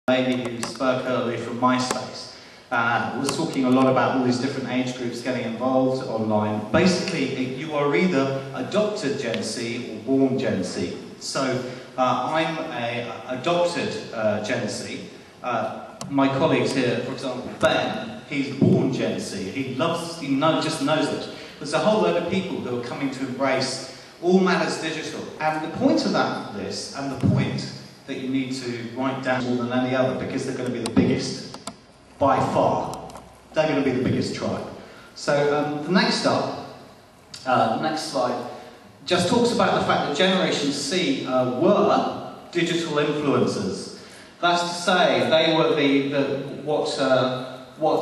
Lady who spoke earlier from MySpace was talking a lot about all these different age groups getting involved online. Basically, you are either adopted Gen Z or born Gen Z. So I'm a adopted Gen Z. My colleagues here, for example, Ben, he's born Gen Z. He just knows it. There's a whole load of people who are coming to embrace all matters digital. And the point of this, and the point that you need to write down more than any other, because they're going to be the biggest, by far. They're going to be the biggest tribe. So the next slide, just talks about the fact that Generation C were digital influencers. That's to say, they were what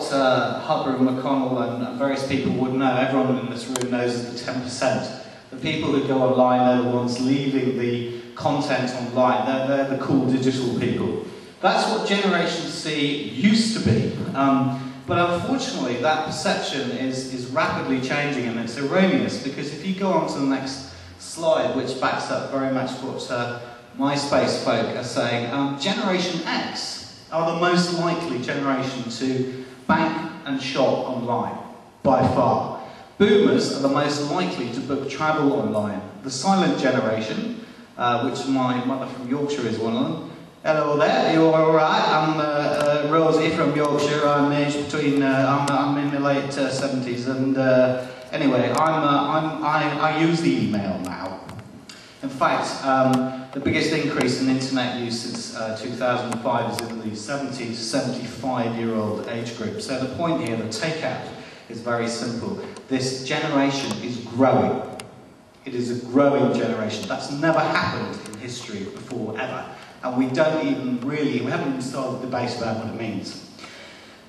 Hubbard and McConnell and various people would know, everyone in this room knows, is the 10%. The people who go online, they're the ones leaving the content online. They're the cool digital people. That's what Generation C used to be. But unfortunately, that perception is rapidly changing, and it's erroneous, because if you go on to the next slide, which backs up very much what MySpace folk are saying, Generation X are the most likely generation to bank and shop online, by far. Boomers are the most likely to book travel online. The silent generation, which my mother from Yorkshire is one of them. Hello there, you're alright? I'm Rosie from Yorkshire. I'm aged between, I'm in my late 70s, and anyway, I use the email now. In fact, the biggest increase in internet use since 2005 is in the 70 to 75-year-old age group. So the point here, the takeout, is very simple. This generation is growing. It is a growing generation. That's never happened in history before, ever. And we haven't even started the debate about what it means.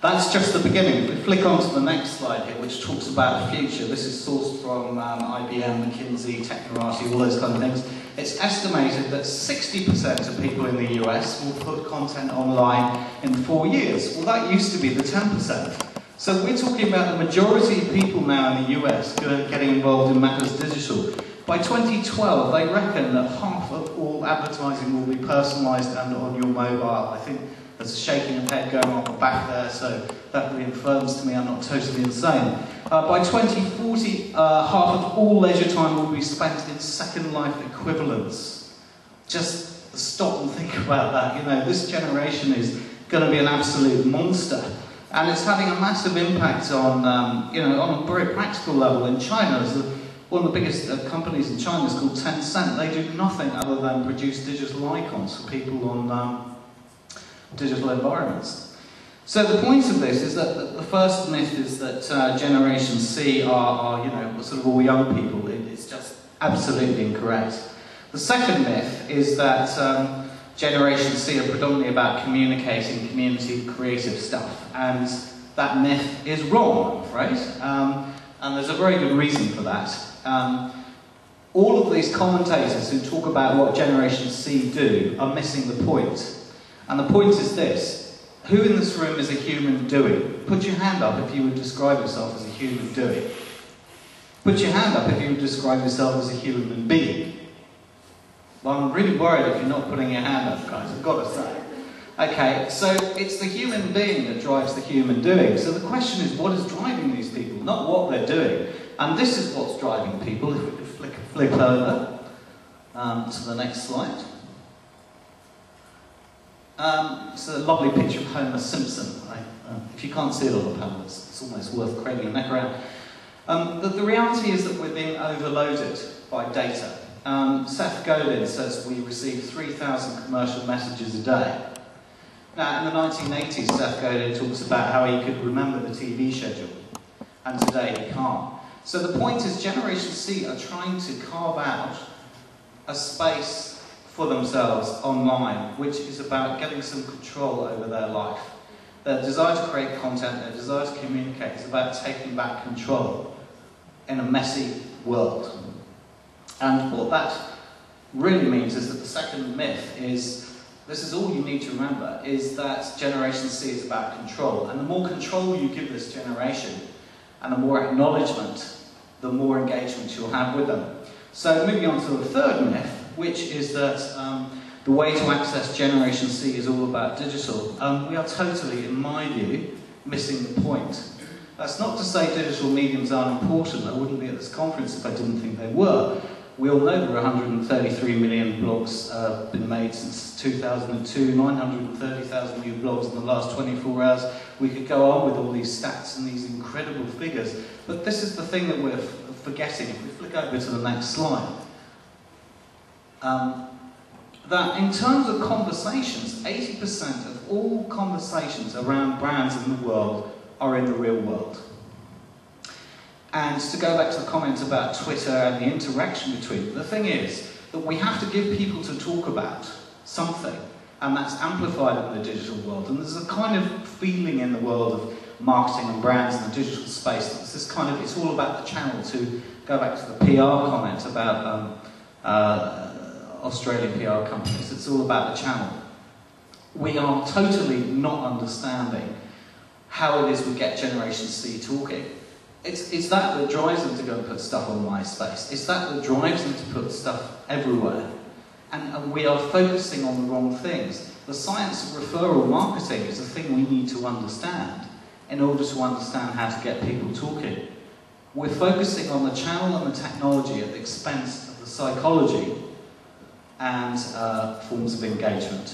That's just the beginning. If we flick on to the next slide here, which talks about the future, this is sourced from IBM, McKinsey, Technorati, all those kind of things. It's estimated that 60% of people in the US will put content online in 4 years. Well, that used to be the 10%. So we're talking about the majority of people now in the US getting involved in matters digital. By 2012, they reckon that half of all advertising will be personalised and on your mobile. I think there's a shaking of head going on the back there, so that reaffirms to me I'm not totally insane. By 2040, half of all leisure time will be spent in Second Life equivalents. Just stop and think about that. You know, this generation is going to be an absolute monster. And it's having a massive impact on, on a very practical level. In China, one of the biggest companies in China is called Tencent. They do nothing other than produce digital icons for people on digital environments. So the point of this is that the first myth is that Generation C are sort of all young people. It's just absolutely incorrect. The second myth is that Generation C are predominantly about communicating, community, creative stuff, and that myth is wrong, I'm afraid, and there's a very good reason for that. All of these commentators who talk about what Generation C do are missing the point, and the point is this: who in this room is a human doing? Put your hand up if you would describe yourself as a human doing. Put your hand up if you would describe yourself as a human being. Well, I'm really worried if you're not putting your hand up, guys, I've got to say. Okay, so it's the human being that drives the human doing. So the question is, what is driving these people, not what they're doing. And this is what's driving people. If we could flick over to the next slide. It's a lovely picture of Homer Simpson. Right? If you can't see it on the panel, it's almost worth craning your neck around. The reality is that we're being overloaded by data. Seth Godin says we receive 3,000 commercial messages a day. Now, in the 1980s, Seth Godin talks about how he could remember the TV schedule, and today he can't. So the point is, Generation C are trying to carve out a space for themselves online, which is about getting some control over their life. Their desire to create content, their desire to communicate is about taking back control in a messy world. And what that really means is that the second myth is, this is all you need to remember, is that Generation C is about control. And the more control you give this generation, and the more acknowledgement, the more engagement you'll have with them. So moving on to the third myth, which is that the way to access Generation C is all about digital. We are totally, in my view, missing the point. That's not to say digital mediums aren't important. I wouldn't be at this conference if I didn't think they were. We all know there are 133 million blogs been made since 2002, 930,000 new blogs in the last 24 hours. We could go on with all these stats and these incredible figures, but this is the thing that we're forgetting. If we flick over to the next slide, that in terms of conversations, 80% of all conversations around brands in the world are in the real world. And to go back to the comment about Twitter and the interaction between them, the thing is that we have to give people to talk about something, and that's amplified in the digital world. And there's a kind of feeling in the world of marketing and brands in the digital space that this kind of, it's all about the channel. To go back to the PR comment about Australian PR companies, it's all about the channel. We are totally not understanding how it is we get Generation C talking. It's that drives them to go and put stuff on MySpace. It's that drives them to put stuff everywhere. And we are focusing on the wrong things. The science of referral marketing is a thing we need to understand in order to understand how to get people talking. We're focusing on the channel and the technology at the expense of the psychology and forms of engagement.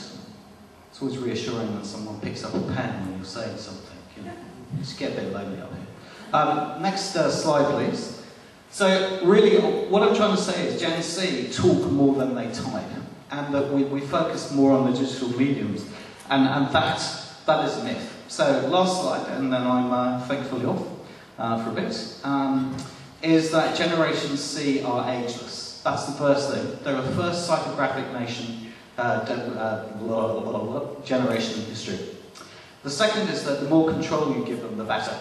It's always reassuring when someone picks up a pen when you're saying something. You know, you just get a bit lonely up here. Next slide, please. So really, what I'm trying to say is Gen Z talk more than they type, and that we focus more on the digital mediums, and that is a myth. So last slide, and then I'm thankfully off for a bit, is that Generation C are ageless. That's the first thing. They're the first psychographic generation in history. The second is that the more control you give them, the better.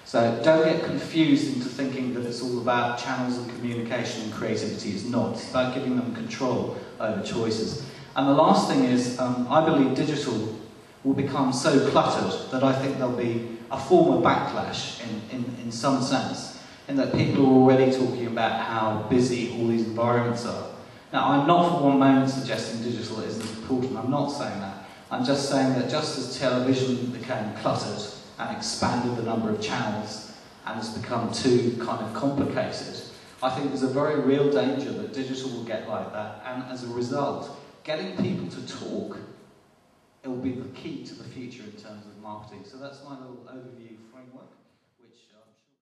So don't get confused into thinking that it's all about channels and communication and creativity. It's not. It's about giving them control over choices. And the last thing is, I believe digital will become so cluttered that I think there'll be a form of backlash in some sense, in that people are already talking about how busy all these environments are. Now, I'm not for one moment suggesting digital isn't important. I'm not saying that. I'm just saying that just as television became cluttered and expanded the number of channels and has become too kind of complicated, I think there's a very real danger that digital will get like that, and as a result, getting people to talk, it will be the key to the future in terms of marketing. So that's my little overview framework.